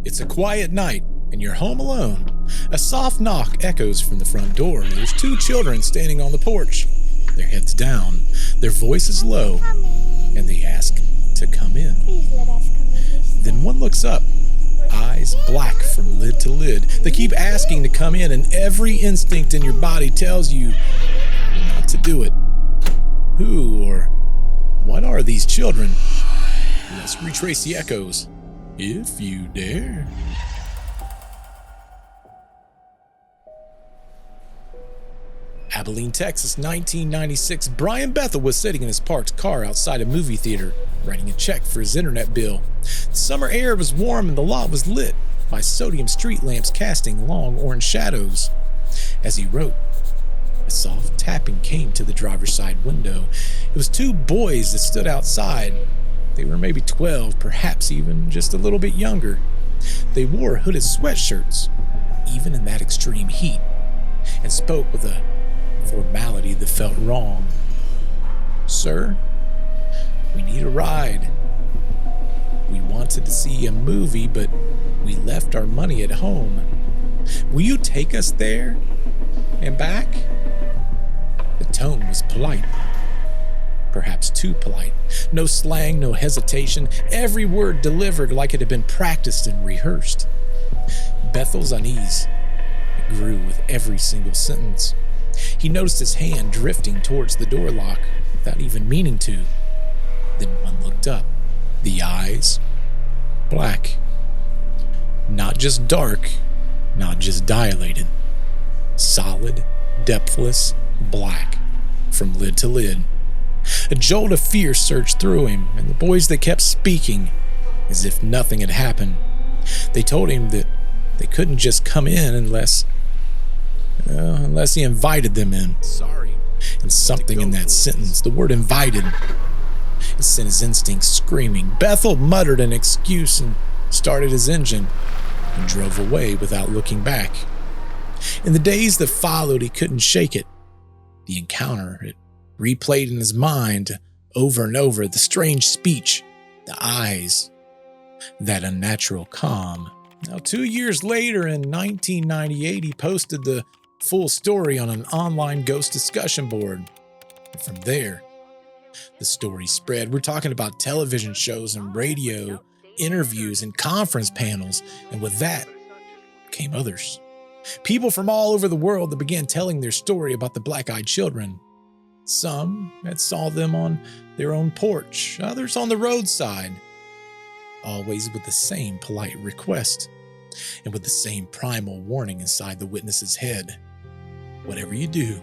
It's a quiet night, and you're home alone. A soft knock echoes from the front door. There's two children standing on the porch, their heads down, their voices low, and they ask to come in. Please let us come in. Then one looks up, eyes black from lid to lid. They keep asking to come in, and every instinct in your body tells you not to do it. Who or what are these children? Let's retrace the echoes, if you dare. Abilene, Texas, 1996. Brian Bethel was sitting in his parked car outside a movie theater, writing a check for his internet bill. The summer air was warm and the lot was lit by sodium street lamps casting long orange shadows. As he wrote, a soft tapping came to the driver's side window. It was two boys that stood outside. They were maybe 12, perhaps even just a little bit younger. They wore hooded sweatshirts, even in that extreme heat, and spoke with a formality that felt wrong. "Sir, we need a ride. We wanted to see a movie, but we left our money at home. Will you take us there and back?" The tone was polite, perhaps too polite. No slang, no hesitation, every word delivered like it had been practiced and rehearsed. Bethel's unease grew with every single sentence. He noticed his hand drifting towards the door lock without even meaning to. Then one looked up, the eyes black. Not just dark, not just dilated. Solid, depthless, black, from lid to lid. A jolt of fear surged through him, and the boys that kept speaking as if nothing had happened. They told him that they couldn't just come in unless he invited them in. Sorry. And something in that sentence, the word invited, it sent his instincts screaming. Bethel muttered an excuse and started his engine and drove away without looking back. In the days that followed, he couldn't shake it. The encounter had replayed in his mind over and over, the strange speech, the eyes, that unnatural calm. Now, 2 years later, in 1998, he posted the full story on an online ghost discussion board. And from there, the story spread. We're talking about television shows and radio, interviews and conference panels. And with that came others. People from all over the world that began telling their story about the black-eyed children. Some that saw them on their own porch, others on the roadside. Always with the same polite request and with the same primal warning inside the witness's head. Whatever you do,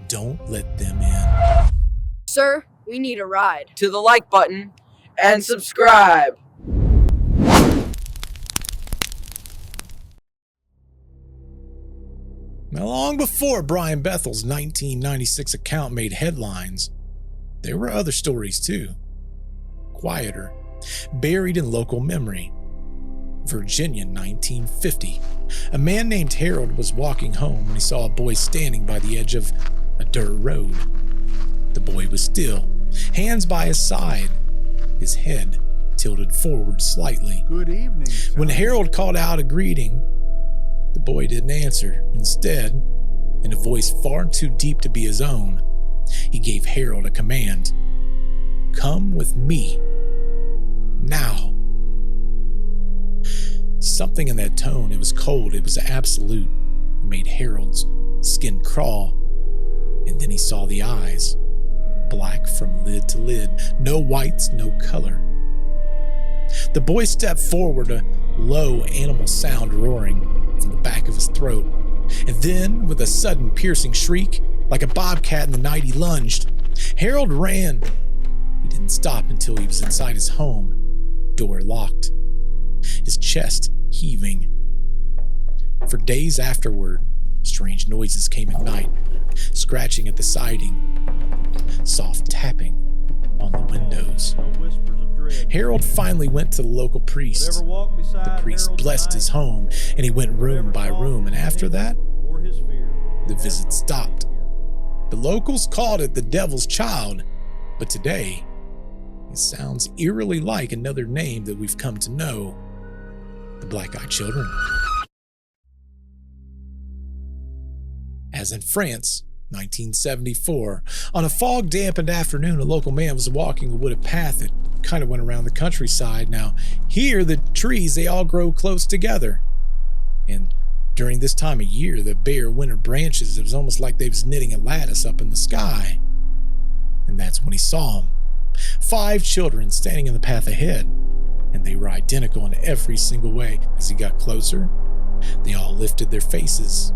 don't let them in. Sir, we need a ride. To the like button and subscribe. Now, long before Brian Bethel's 1996 account made headlines, there were other stories too. Quieter, buried in local memory. Virginia, 1950. A man named Harold was walking home when he saw a boy standing by the edge of a dirt road. The boy was still, hands by his side, his head tilted forward slightly. "Good evening, son." When Harold called out a greeting, the boy didn't answer. Instead, in a voice far too deep to be his own, he gave Harold a command. "Come with me. Now." Something in that tone, it was cold, it was absolute. It made Harold's skin crawl. And then he saw the eyes, black from lid to lid, no whites, no color. The boy stepped forward, a low animal sound roaring from the back of his throat. And then, with a sudden piercing shriek, like a bobcat in the night, he lunged. Harold ran. He didn't stop until he was inside his home, door locked, his chest heaving. For days afterward, strange noises came at night, scratching at the siding, soft tapping on the windows. Harold finally went to the local priest. The priest blessed his home, and he went room by room, and after that, the visit stopped. The locals called it the Devil's Child, but today, it sounds eerily like another name that we've come to know, the black-eyed children. As in France, 1974, on a fog-dampened afternoon, a local man was walking a wooded path that kind of went around the countryside. Now, here, the trees, they all grow close together. And during this time of year, the bare winter branches, it was almost like they was knitting a lattice up in the sky. And that's when he saw them. 5 children standing in the path ahead, and they were identical in every single way. As he got closer, they all lifted their faces,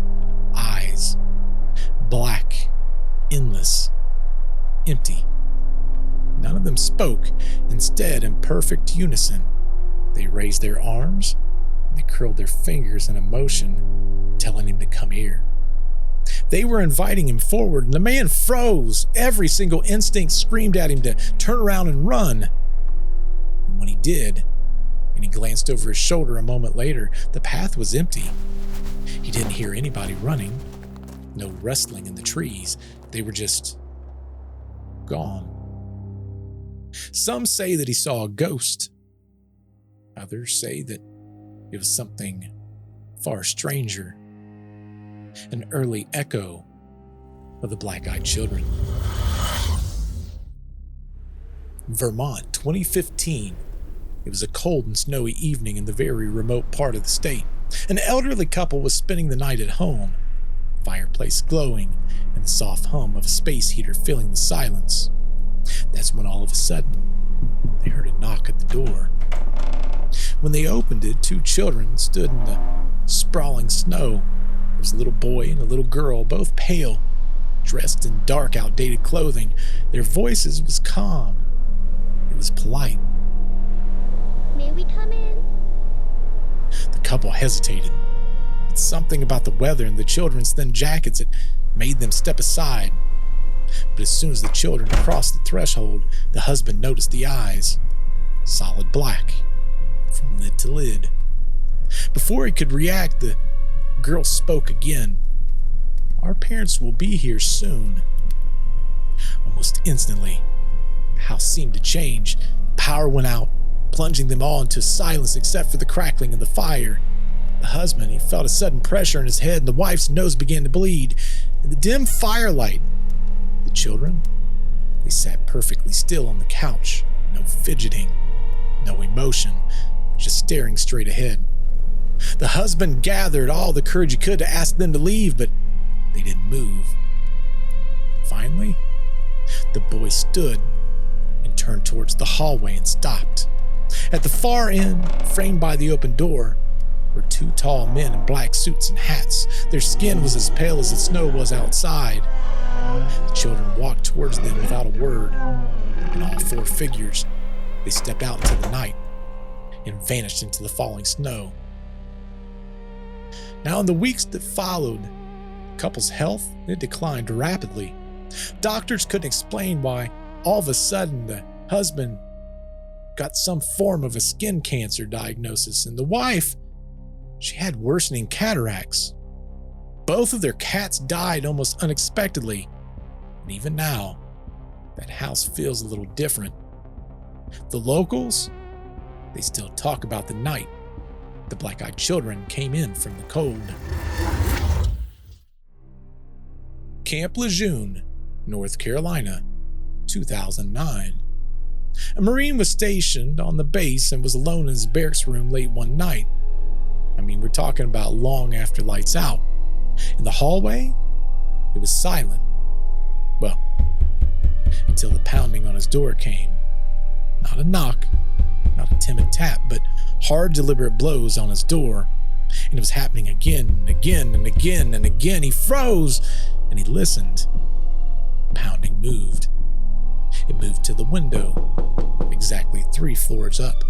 eyes, black, endless, empty. None of them spoke. Instead, in perfect unison, they raised their arms and they curled their fingers in a motion, telling him to come here. They were inviting him forward, and the man froze. Every single instinct screamed at him to turn around and run. And when he did, and he glanced over his shoulder a moment later, the path was empty. He didn't hear anybody running. No rustling in the trees. They were just gone. Some say that he saw a ghost. Others say that it was something far stranger. An early echo of the black-eyed children. Vermont, 2015. It was a cold and snowy evening in the very remote part of the state. An elderly couple was spending the night at home. Fireplace glowing, and the soft hum of a space heater filling the silence. That's when all of a sudden, they heard a knock at the door. When they opened it, 2 children stood in the sprawling snow. There was a little boy and a little girl, both pale, dressed in dark, outdated clothing. Their voices was calm. It was polite. May we come in? The couple hesitated. Something about the weather and the children's thin jackets that made them step aside. But as soon as the children crossed the threshold, the husband noticed the eyes, solid black, from lid to lid. Before he could react, the girl spoke again. "Our parents will be here soon." Almost instantly, the house seemed to change. Power went out, plunging them all into silence except for the crackling of the fire. The husband, he felt a sudden pressure in his head, and the wife's nose began to bleed. In the dim firelight, the children, they sat perfectly still on the couch. No fidgeting, no emotion, just staring straight ahead. The husband gathered all the courage he could to ask them to leave, but they didn't move. Finally, the boy stood and turned towards the hallway and stopped. At the far end, framed by the open door, were 2 tall men in black suits and hats. Their skin was as pale as the snow was outside. The children walked towards them without a word, and all 4 figures, they stepped out into the night and vanished into the falling snow. Now, in the weeks that followed, the couple's health, it declined rapidly. Doctors couldn't explain why all of a sudden the husband got some form of a skin cancer diagnosis, and the wife, she had worsening cataracts. Both of their cats died almost unexpectedly, and even now, that house feels a little different. The locals, they still talk about the night the black-eyed children came in from the cold. Camp Lejeune, North Carolina, 2009. A Marine was stationed on the base and was alone in his barracks room late one night. We're talking about long after lights out. In the hallway, it was silent. Well, until the pounding on his door came. Not a knock, not a timid tap, but hard, deliberate blows on his door. And it was happening again and again and again and again. He froze and he listened. Pounding moved. It moved to the window, exactly 3 floors up.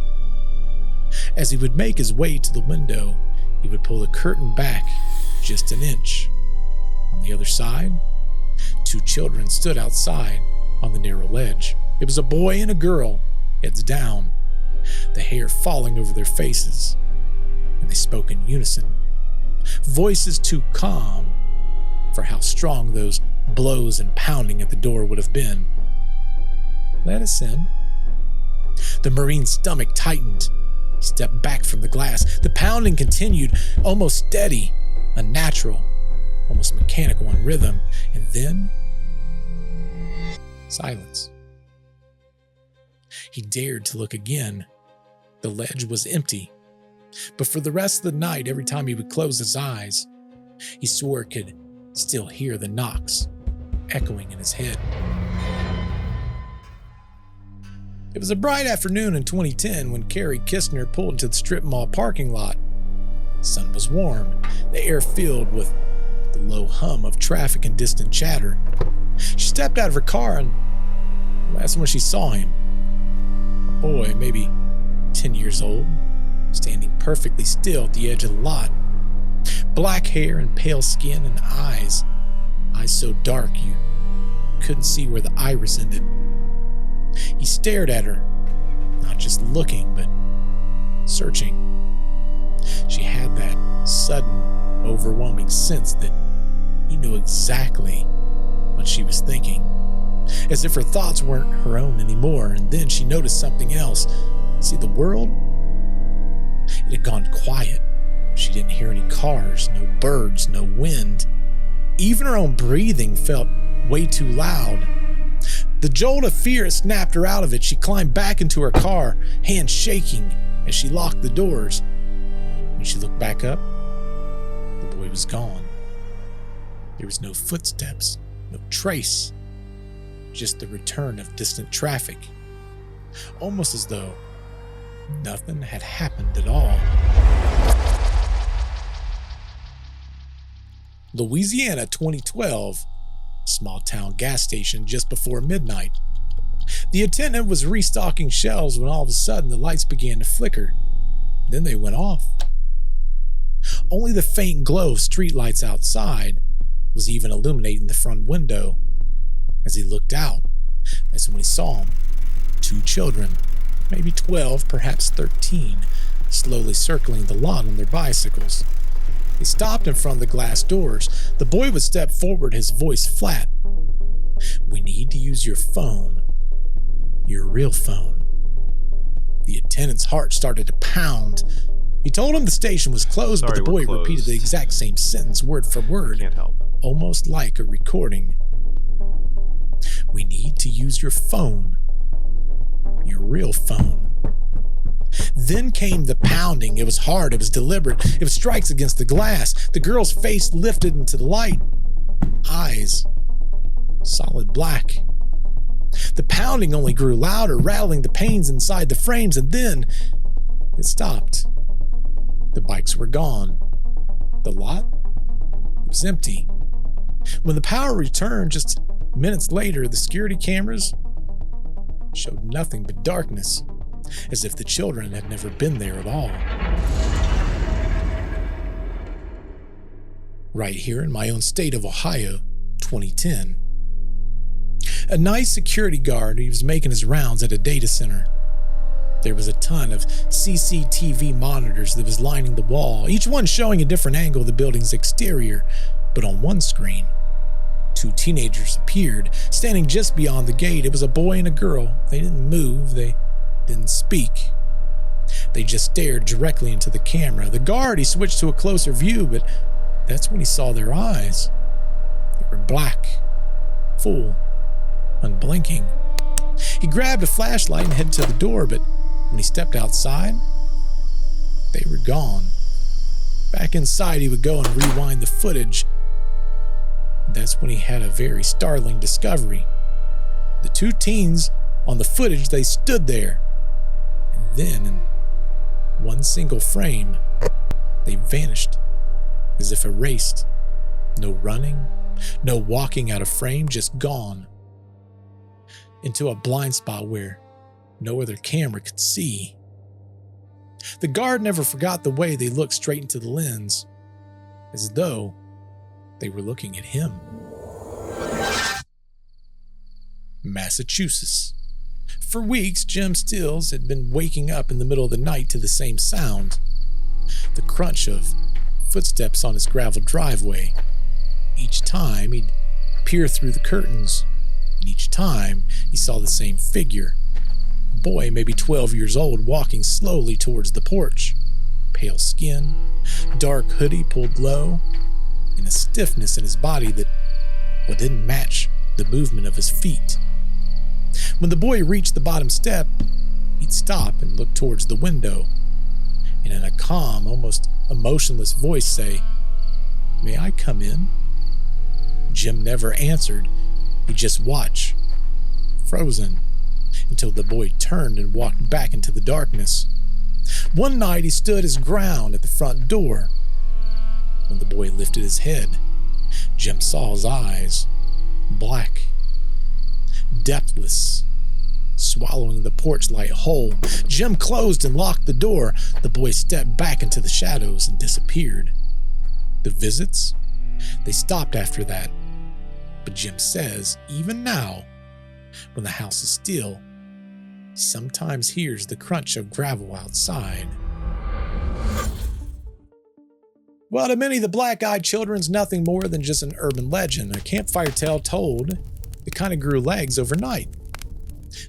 As he would make his way to the window, he would pull the curtain back just an inch. On the other side, 2 children stood outside on the narrow ledge. It was a boy and a girl, heads down, the hair falling over their faces, and they spoke in unison, voices too calm for how strong those blows and pounding at the door would have been. "Let us in." The Marine's stomach tightened. He He stepped back from the glass. The pounding continued, almost steady, unnatural, almost mechanical in rhythm, and then silence. He dared to look again. The ledge was empty, but for the rest of the night, every time he would close his eyes, he swore he could still hear the knocks echoing in his head. It was a bright afternoon in 2010 when Kerrie Kisner pulled into the strip mall parking lot. The sun was warm, the air filled with the low hum of traffic and distant chatter. She stepped out of her car, and that's when she saw him. A boy, maybe 10 years old, standing perfectly still at the edge of the lot. Black hair and pale skin and eyes so dark you couldn't see where the iris ended. He stared at her, not just looking, but searching. She had that sudden, overwhelming sense that he knew exactly what she was thinking, as if her thoughts weren't her own anymore. And then she noticed something else. See, the world, it had gone quiet. She didn't hear any cars, no birds, no wind. Even her own breathing felt way too loud. The jolt of fear snapped her out of it. She climbed back into her car, hands shaking as she locked the doors. When she looked back up, the boy was gone. There was no footsteps, no trace, just the return of distant traffic, almost as though nothing had happened at all. Louisiana, 2012. Small town gas station just before midnight. The attendant was restocking shelves when all of a sudden the lights began to flicker. Then they went off. Only the faint glow of streetlights outside was even illuminating the front window. As he looked out, that's when he saw them. 2 children, maybe 12, perhaps 13, slowly circling the lot on their bicycles. They stopped in front of the glass doors. The boy would step forward, his voice flat. "We need to use your phone. Your real phone." The attendant's heart started to pound. He told him the station was closed, but the boy repeated the exact same sentence, word for word, Can't help. almost like a recording. "We need to use your phone. Your real phone." Then came the pounding. It was hard, it was deliberate, it was strikes against the glass. The girl's face lifted into the light. Eyes, solid black. The pounding only grew louder, rattling the panes inside the frames, and then it stopped. The bikes were gone. The lot was empty. When the power returned just minutes later, the security cameras showed nothing but darkness, as if the children had never been there at all. Right here in my own state of Ohio, 2010. A night security guard, he was making his rounds at a data center. There was a ton of CCTV monitors that was lining the wall, each one showing a different angle of the building's exterior. But on one screen, 2 teenagers appeared, standing just beyond the gate. It was a boy and a girl. They didn't move, they didn't speak. They just stared directly into the camera. The guard, he switched to a closer view, but that's when he saw their eyes. They were black, full, unblinking. He grabbed a flashlight and headed to the door, but when he stepped outside, they were gone. Back inside, he would go and rewind the footage. That's when he had a very startling discovery. The 2 teens on the footage, they stood there. And then, in one single frame, they vanished, as if erased. No running, no walking out of frame, just gone. Into a blind spot where no other camera could see. The guard never forgot the way they looked straight into the lens, as though they were looking at him. Massachusetts. For weeks, Jim Stills had been waking up in the middle of the night to the same sound. The crunch of footsteps on his gravel driveway. Each time, he'd peer through the curtains, and each time, he saw the same figure. A boy, maybe 12 years old, walking slowly towards the porch. Pale skin, dark hoodie pulled low, and a stiffness in his body that didn't match the movement of his feet. When the boy reached the bottom step, he'd stop and look towards the window, and in a calm, almost emotionless voice say, "May I come in?" Jim never answered. He'd just watch, frozen, until the boy turned and walked back into the darkness. One night he stood his ground at the front door. When the boy lifted his head, Jim saw his eyes, black, depthless, swallowing the porch light whole. Jim closed and locked the door. The boy stepped back into the shadows and disappeared. The visits, they stopped after that. But Jim says, even now, when the house is still, he sometimes hears the crunch of gravel outside. Well, to many, the black-eyed children's nothing more than just an urban legend, a campfire tale told that kind of grew legs overnight.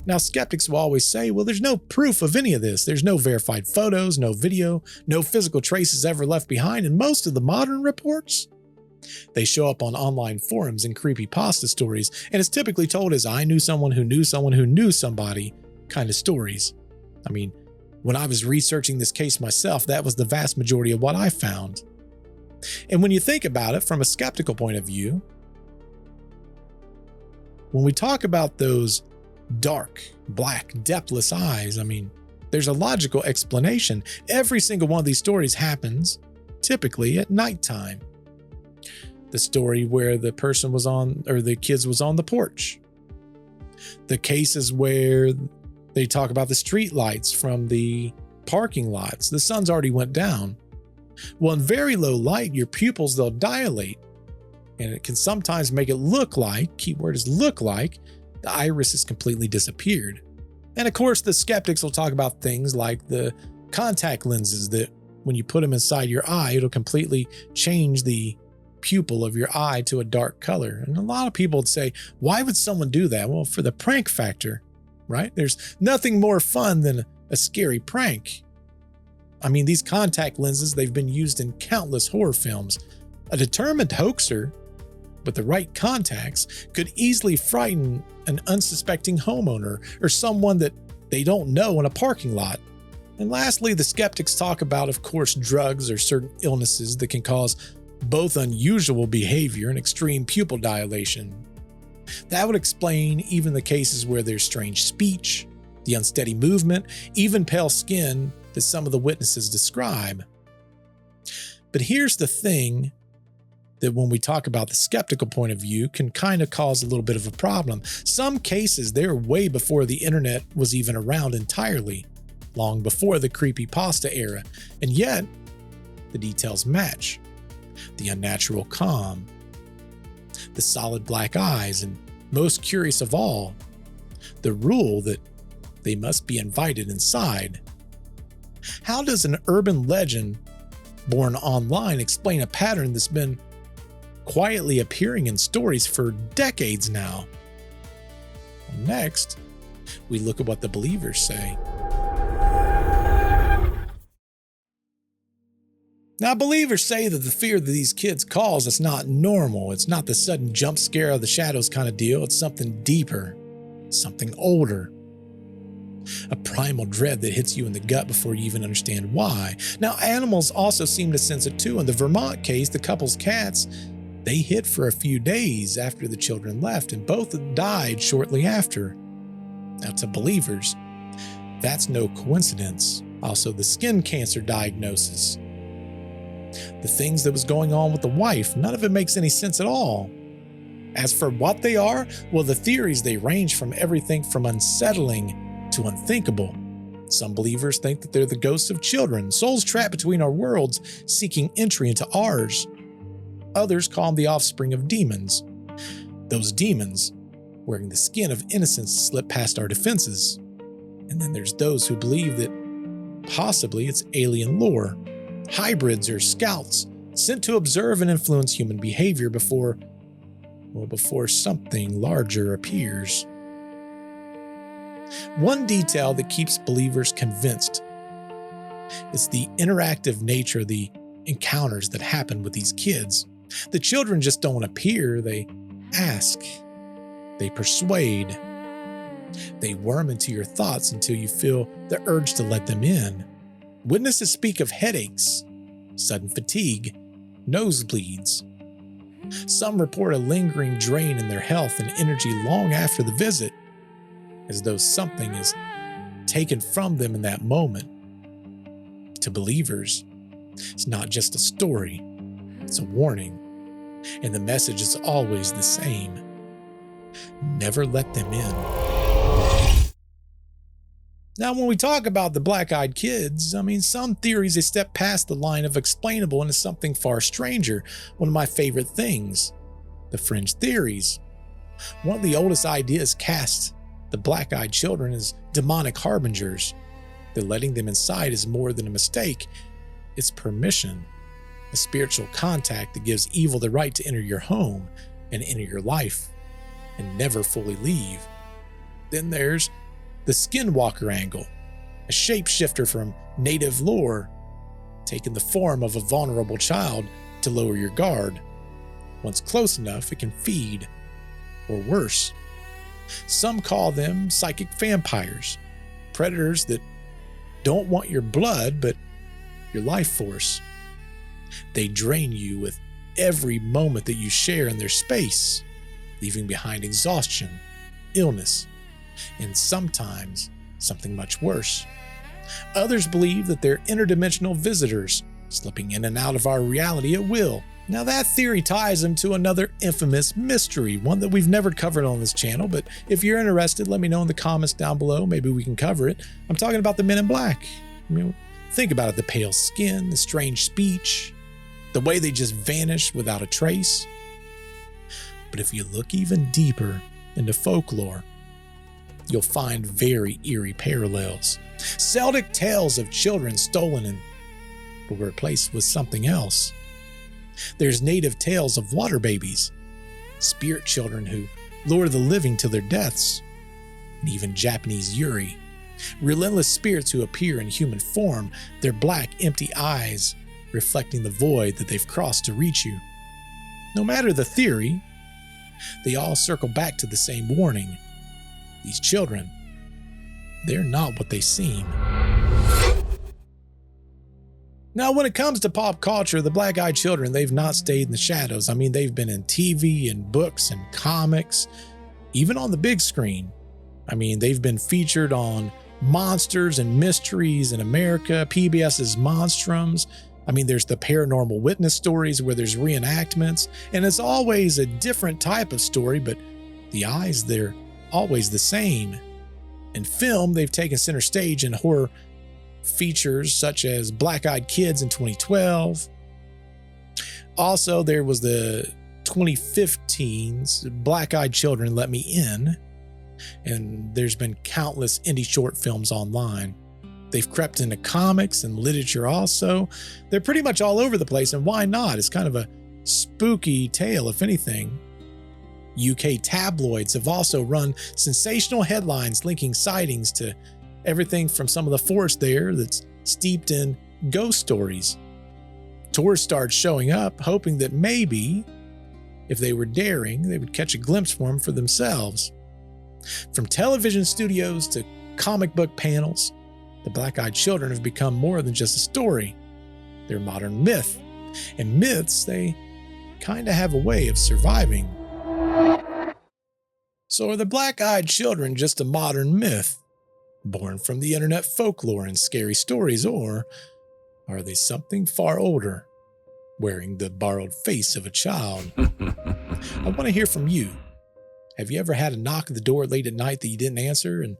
Now, skeptics will always say, well, there's no proof of any of this. There's no verified photos, no video, no physical traces ever left behind, and most of the modern reports, they show up on online forums and creepypasta stories, and it's typically told as "I knew someone who knew someone who knew somebody" kind of stories. I mean, when I was researching this case myself, that was the vast majority of what I found. And when you think about it from a skeptical point of view, when we talk about those dark, black, depthless eyes, I mean, there's a logical explanation. Every single one of these stories happens typically at nighttime. The story where the person was on, or the kids was on the porch. The cases where they talk about the street lights from the parking lots. The sun's already went down. Well, in very low light, your pupils, they'll dilate, and it can sometimes make it look like, keyword is look like, the iris has completely disappeared. And of course, the skeptics will talk about things like the contact lenses that when you put them inside your eye, it'll completely change the pupil of your eye to a dark color. And a lot of people would say, why would someone do that? Well, for the prank factor, right? There's nothing more fun than a scary prank. I mean, these contact lenses, they've been used in countless horror films. A determined hoaxer with the right contacts could easily frighten an unsuspecting homeowner or someone that they don't know in a parking lot. And lastly, the skeptics talk about, of course, drugs or certain illnesses that can cause both unusual behavior and extreme pupil dilation. That would explain even the cases where there's strange speech, the unsteady movement, even pale skin that some of the witnesses describe. But here's the thing that when we talk about the skeptical point of view can kind of cause a little bit of a problem. Some cases, they're way before the internet was even around entirely, long before the creepypasta era, and yet the details match. The unnatural calm, the solid black eyes, and most curious of all, the rule that they must be invited inside. How does an urban legend born online explain a pattern that's been quietly appearing in stories for decades now? Next, we look at what the believers say. Now, believers say that the fear that these kids cause is not normal. It's not the sudden jump scare of the shadows kind of deal. It's something deeper, something older. A primal dread that hits you in the gut before you even understand why. Now, animals also seem to sense it too. In the Vermont case, the couple's cats, they hid for a few days after the children left, and both died shortly after. Now, to believers, that's no coincidence. Also, the skin cancer diagnosis. The things that was going on with the wife, none of it makes any sense at all. As for what they are, well, the theories, they range from everything from unsettling to unthinkable. Some believers think that they're the ghosts of children, souls trapped between our worlds, seeking entry into ours. Others call them the offspring of demons. Those demons wearing the skin of innocence slip past our defenses. And then there's those who believe that possibly it's alien lore, hybrids or scouts sent to observe and influence human behavior before something larger appears. One detail that keeps believers convinced is the interactive nature of the encounters that happen with these kids. The children just don't appear, they ask, they persuade, they worm into your thoughts until you feel the urge to let them in. Witnesses speak of headaches, sudden fatigue, nosebleeds. Some report a lingering drain in their health and energy long after the visit, as though something is taken from them in that moment. To believers, it's not just a story, it's a warning, and the message is always the same. Never let them in. Now, when we talk about the black-eyed kids, some theories, they step past the line of explainable into something far stranger. One of my favorite things, the fringe theories. One of the oldest ideas casts the black-eyed children as demonic harbingers. That letting them inside is more than a mistake. It's permission, a spiritual contact that gives evil the right to enter your home and enter your life and never fully leave. Then there's the skinwalker angle, a shapeshifter from native lore, taking the form of a vulnerable child to lower your guard. Once close enough, it can feed, or worse. Some call them psychic vampires, predators that don't want your blood, but your life force. They drain you with every moment that you share in their space, leaving behind exhaustion, illness, and sometimes something much worse. Others believe that they're interdimensional visitors, slipping in and out of our reality at will. Now that theory ties them to another infamous mystery, one that we've never covered on this channel, but if you're interested, let me know in the comments down below. Maybe we can cover it. I'm talking about the men in black. Think about it, the pale skin, the strange speech, the way they just vanish without a trace. But if you look even deeper into folklore, you'll find very eerie parallels. Celtic tales of children stolen and were replaced with something else. There's native tales of water babies, spirit children who lure the living to their deaths, and even Japanese Yuri, relentless spirits who appear in human form, their black, empty eyes reflecting the void that they've crossed to reach you. No matter the theory, they all circle back to the same warning. These children, they're not what they seem. Now, when it comes to pop culture, the black-eyed children, they've not stayed in the shadows. They've been in TV and books and comics, even on the big screen. They've been featured on Monsters and Mysteries in America, PBS's Monstrums. There's the paranormal witness stories where there's reenactments, and it's always a different type of story, but the eyes, they're always the same. In film, they've taken center stage in horror features such as Black-Eyed Kids in 2012. Also, there was the 2015's Black-Eyed Children Let Me In, and there's been countless indie short films online. They've crept into comics and literature also. They're pretty much all over the place, and why not? It's kind of a spooky tale, if anything. UK tabloids have also run sensational headlines linking sightings to everything from some of the forest there that's steeped in ghost stories. Tourists started showing up, hoping that maybe, if they were daring, they would catch a glimpse for themselves. From television studios to comic book panels, the Black-Eyed Children have become more than just a story. They're a modern myth, and myths, they kind of have a way of surviving. So are the Black-Eyed Children just a modern myth, born from the internet folklore and scary stories, or are they something far older, wearing the borrowed face of a child? I want to hear from you. Have you ever had a knock at the door late at night that you didn't answer? And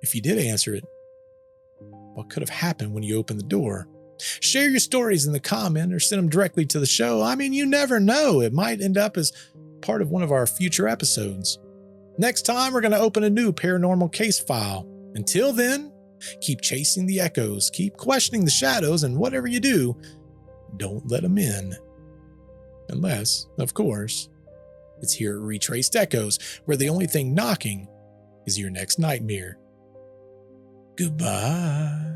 if you did answer it, what could have happened when you opened the door? Share your stories in the comment or send them directly to the show. You never know. It might end up as part of one of our future episodes. Next time, we're going to open a new paranormal case file. Until then, keep chasing the echoes, keep questioning the shadows, and whatever you do, don't let them in. Unless, of course, it's here at Retraced Echoes, where the only thing knocking is your next nightmare. Goodbye.